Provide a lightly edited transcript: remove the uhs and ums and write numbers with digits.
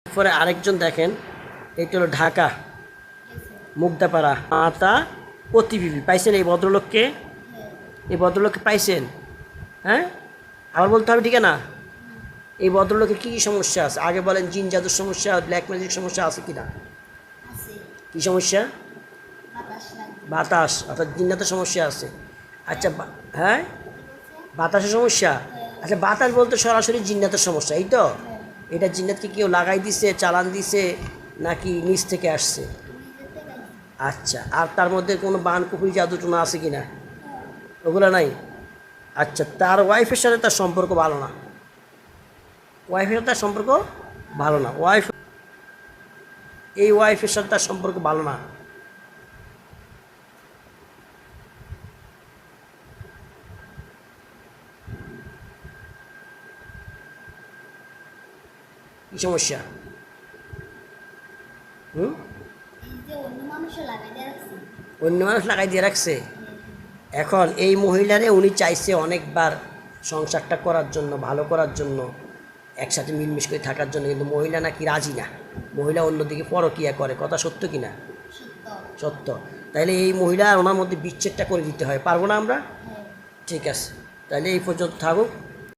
পরে আরেকজন দেখেন, এটা হলো ঢাকা মুগদাপাড়া মাতা প্রতিবিবি। পাইছেন এই ভদ্রলোককে? এই ভদ্রলোককে পাইছেন? হ্যাঁ, আবার বলতে হবে ঠিক না? এই ভদ্রলোকের কী কী সমস্যা আছে আগে বলেন। জিন জাদুর সমস্যা, ব্ল্যাক ম্যাজিক সমস্যা আছে কি না? কী সমস্যা? বাতাস অর্থাৎ জিন্নাতের সমস্যা আছে। আচ্ছা হ্যাঁ, বাতাসের সমস্যা। আচ্ছা, বাতাস বলতে সরাসরি জিন্নাতের সমস্যা, এই তো? এটা জিন্নাতকে কেউ লাগাই দিছে, চালান দিছে, নাকি নিচ থেকে আসছে? আচ্ছা, আর তার মধ্যে কোনো বান কুকুরি জাদু টুনা আছে কি না? ওগুলো নাই। আচ্ছা, তার ওয়াইফের সাথে তার সম্পর্ক ভালো না। ওয়াইফের সাথে তার সম্পর্ক ভালো না। এই ওয়াইফের সাথে তার সম্পর্ক ভালো না। কি সমস্যা? অন্য মানুষ লাগাই দিয়ে রাখছে। এখন এই মহিলারে উনি চাইছে অনেকবার সংসারটা করার জন্য, ভালো করার জন্য, একসাথে মিলমিশ করে থাকার জন্য, কিন্তু মহিলা নাকি রাজি না। মহিলা অন্যদিকে পরকিয়া করে। কথা সত্য কি না? সত্য। তাইলে এই মহিলা ওনার মধ্যে বিচ্ছেদটা করে দিতে হয়। পারবো না আমরা? ঠিক আছে, তাহলে এই পর্যন্ত থাকুক।